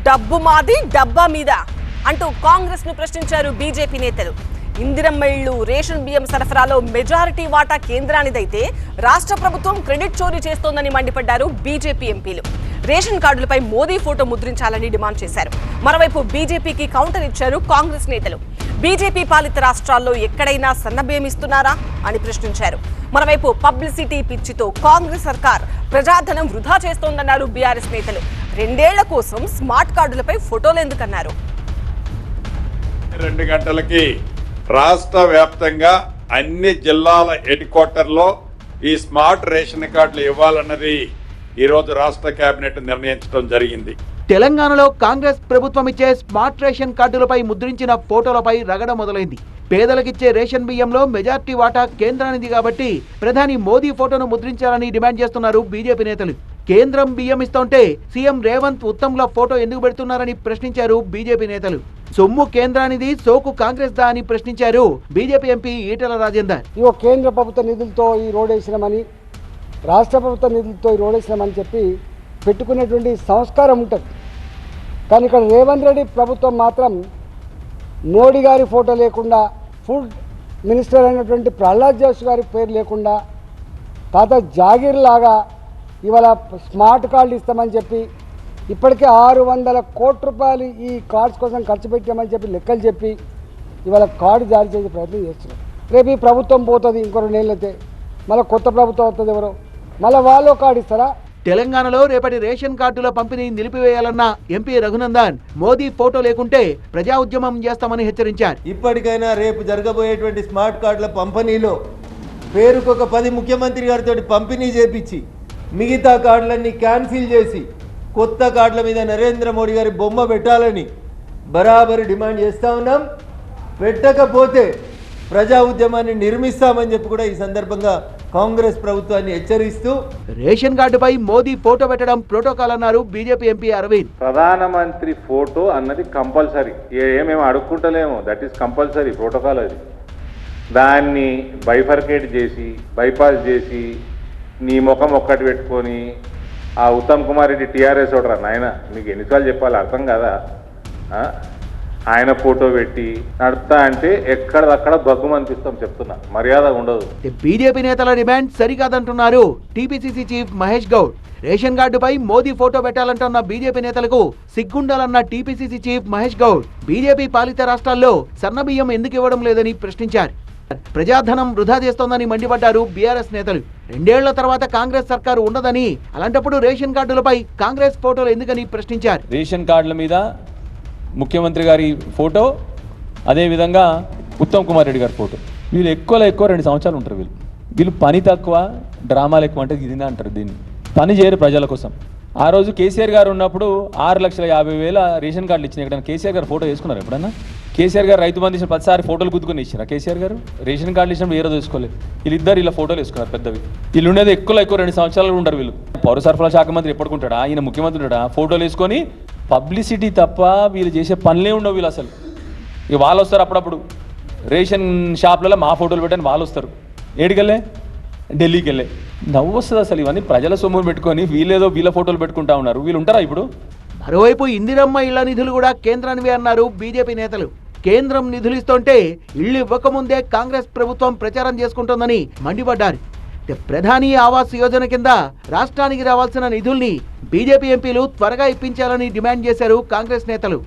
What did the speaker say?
డబ్బు మాది డబ్బా మీద అంటూ కాంగ్రెస్ ను ప్రశ్నించారు బీజేపీ నేతలు. ఇందిరమ్మ ఇళ్లు, రేషన్ బియ్యం సరఫరాలో మెజారిటీ వాటా కేంద్రానిదైతే రాష్ట్ర ప్రభుత్వం క్రెడిట్ చోరీ చేస్తోందని మండిపడ్డారు బీజేపీ ఎంపీలు. రేషన్ కార్డులపై మోదీ ఫోటో ముద్రించాలని డిమాండ్ చేశారు. మరోవైపు బీజేపీకి కౌంటర్ ఇచ్చారు కాంగ్రెస్ నేతలు. బీజేపీ పాలిత రాష్ట్రాల్లో ఎక్కడైనా సన్నబియ్యం ఇస్తున్నారా అని ప్రశ్నించారు. మరోవైపు పబ్లిసిటీ పిచ్చితో కాంగ్రెస్ సర్కార్ ప్రజాధనం వృధా చేస్తోందన్నారు బీఆర్ఎస్ నేతలు. 2 ఏళ్ల కోసం స్మార్ట్ కార్డులపై ఫోటోలు ఎందుకన్నారు. 2 గంటలకి రాష్ట్ర వ్యాప్తంగా అన్ని జిల్లాల హెడ్ క్వార్టర్లో ఈ స్మార్ట్ రేషన్ కార్డులు ఇవ్వాలన్నది ఈరోజు రాష్ట్ర కేబినెట్ నిర్ణయించడం జరిగింది. తెలంగాణలో కాంగ్రెస్ ప్రభుత్వం ఇచ్చే స్మార్ట్ రేషన్ కార్డులపై ముద్రించిన ఫోటోలపై రగడ మొదలైంది. పేదలకిచ్చే రేషన్ బియ్యంలో మెజార్టీ వాటా కేంద్రానిది కాబట్టి ప్రధాని మోదీ ఫోటోను ముద్రించాలని డిమాండ్ చేస్తున్నారు బీజేపీ నేతలు. కేంద్రం బియ్యం ఇస్తుంటే సీఎం రేవంత్, ఉత్తమ్ల ఫోటో ఎందుకు పెడుతున్నారని ప్రశ్నించారు బీజేపీ నేతలు. సొమ్ము కేంద్రానిది, సోకు కాంగ్రెస్ దా అని ప్రశ్నించారు బీజేపీ ఎంపీ ఈటెల రాజేందర్. ఇవో కేంద్ర ప్రభుత్వ నిధులతో ఈ రోడ్ వేసినామని, రాష్ట్ర ప్రభుత్వ నిధులతో ఈ రోడ్ వేసినామని చెప్పి పెట్టుకునేటువంటి సంస్కారం ఉంటుంది. కానీ ఇక్కడ రేవంత్ రెడ్డి ప్రభుత్వం మాత్రం మోడీ గారి ఫోటో లేకుండా, ఫుడ్ మినిస్టర్ అయినటువంటి ప్రహ్లాద్ జోషి గారి పేరు లేకుండా తాత జాగీర్ లాగా ఇవాళ స్మార్ట్ కార్డులు ఇస్తామని చెప్పి ఇప్పటికే 600 కోట్ల రూపాయలు ఈ కార్డ్స్ కోసం ఖర్చు పెట్టామని చెప్పి లెక్కలు చెప్పి ఇవాళ కార్డు జారీ చేసే ప్రయత్నం చేస్తున్నారు. రేపు ఈ ప్రభుత్వం పోతుంది, ఇంకో 2 ఏళ్ళు అయితే మళ్ళీ కొత్త ప్రభుత్వం వస్తుంది, ఎవరో మళ్ళీ వాళ్ళు కార్డు ఇస్తారా? తెలంగాణలో రేపటి రేషన్ కార్డుల పంపిణీ నిలిపివేయాలన్న ఎంపీ రఘునందన్ మోదీ ఫోటో లేకుంటే ప్రజా ఉద్యమం చేస్తామని హెచ్చరించారు. ఇప్పటికైనా రేపు జరగబోయేటువంటి స్మార్ట్ కార్డుల పంపిణీలో పేరుకొక 10 ముఖ్యమంత్రి గారితో పంపిణీ చేపించి మిగతా కార్డులన్నీ క్యాన్సిల్ చేసి కొత్త కార్డుల మీద నరేంద్ర మోడీ గారి బొమ్మ పెట్టాలని బరాబరు డిమాండ్ చేస్తూ ఉన్నాం. పెట్టకపోతే ప్రజా ఉద్యమాన్ని నిర్మిస్తామని చెప్పి కూడా ఈ సందర్భంగా కాంగ్రెస్ ప్రభుత్వాన్ని హెచ్చరిస్తూ, రేషన్ కార్డుపై మోదీ ఫోటో పెట్టడం ప్రోటోకాల్ అన్నారు బీజేపీ ఎంపీ అరవింద్. ప్రధానమంత్రి ఫోటో అన్నది కంపల్సరీ, ఏమేమి అడుక్కుంటలేము, దట్ ఈస్ కంపల్సరీ ప్రోటోకాల్. అది దాన్ని బైఫర్కేట్ చేసి, బైపాస్ చేసి నీ ముఖం ఒక్కటి పెట్టుకొని ఆ ఉత్తమ్ కుమార్ రెడ్డి టీఆర్ఎస్ ఓడరా నాయన, మీకు ఎన్నిసార్లు చెప్పాలి అర్థం కదా, ఆయన ఫోటో పెట్టి నడుస్తా అంటే ఎక్కడదక్కడ బగ్గుమ అనిపిస్తాం, చెప్తున్నా, మర్యాద ఉండదు. బీజేపీ నేతల డిమాండ్ సరికాదంటున్నారు TPCC chief Mahesh Goud. Ration కార్డుపై మోదీ ఫోటో పెట్టాలంటున్న బీజేపీ నేతలకు సిగ్గుండాలన్న TPCC chief Mahesh Goud BJP పాలిత రాష్ట్రాల్లో సన్నబియ్యం ఎందుకు ఇవ్వడం లేదని ప్రశ్నించారు. ప్రజాధనం వృధా చేస్తోందని మండిపడ్డారు బీఆర్ఎస్ నేతలు. 2 ఏళ్ల తర్వాత కాంగ్రెస్ సర్కారు ఉండదని, అలాంటప్పుడు రేషన్ కార్డులపై కాంగ్రెస్ ఫోటోలు ఎందుకని ప్రశ్నించారు. రేషన్ కార్డుల మీద ముఖ్యమంత్రి గారి ఫోటో, అదేవిధంగా ఉత్తమ్ కుమార్ రెడ్డి గారి ఫోటో, వీళ్ళు ఎక్కువ 2 సంవత్సరాలు ఉంటారు. వీళ్ళు పని తక్కువ, డ్రామాలు ఎక్కువ అంటే ఇది అంటారు. దీన్ని పని చేయరు ప్రజల కోసం. ఆ రోజు కేసీఆర్ గారు ఉన్నప్పుడు 6,50,000 రేషన్ కార్డులు ఇచ్చినాయి. ఎక్కడైనా కేసీఆర్ గారు ఫోటో వేసుకున్నారు ఎప్పుడన్నా? కేసీఆర్ గారు రైతు బంధు ఇచ్చిన 10 ఫోటోలు గుద్దుకొని ఇచ్చారా కేసీఆర్ గారు? రేషన్ కార్డులు ఇచ్చినప్పుడు ఏరో తీసుకోలేదు. వీళ్ళిద్దరు ఇలా ఫోటోలు వేసుకున్నారు పెద్దవి. వీళ్ళు ఉండేది ఎక్కువ 2 సంవత్సరాలు ఉంటారు. వీళ్ళు పౌర సరఫరా శాఖ మంత్రి ఎప్పటికుంటాడా, ఈయన ముఖ్యమంత్రి ఉంటాడా? ఫోటోలు వేసుకొని పబ్లిసిటీ తప్ప వీళ్ళు చేసే పనులే ఉండవు. వీళ్ళు అసలు ఇక వాళ్ళు వస్తారు అప్పుడప్పుడు రేషన్ షాప్లలో మా ఫోటోలు పెట్టని వాళ్ళు వస్తారు. ఏడికెళ్ళే? ఢిల్లీకి వెళ్ళే. నవ్వు వస్తుంది అసలు. ఇవన్నీ ప్రజల సొమ్మును పెట్టుకొని వీళ్ళేదో వీళ్ళ ఫోటోలు పెట్టుకుంటా ఉన్నారు. వీళ్ళు ఉంటారా ఇప్పుడు? మరోవైపు ఇందిరమ్మ ఇళ్ల నిధులు కూడా కేంద్రానివే అన్నారు బీజేపీ నేతలు. కేంద్రం నిధులు ఇస్తుంటే ఇళ్లు ఇవ్వకముందే కాంగ్రెస్ ప్రభుత్వం ప్రచారం చేసుకుంటోందని మండిపడ్డారు. ప్రధాని ఆవాస్ యోజన కింద రాష్ట్రానికి రావాల్సిన నిధుల్ని బీజేపీ ఎంపీలు త్వరగా ఇప్పించాలని డిమాండ్ చేశారు కాంగ్రెస్ నేతలు.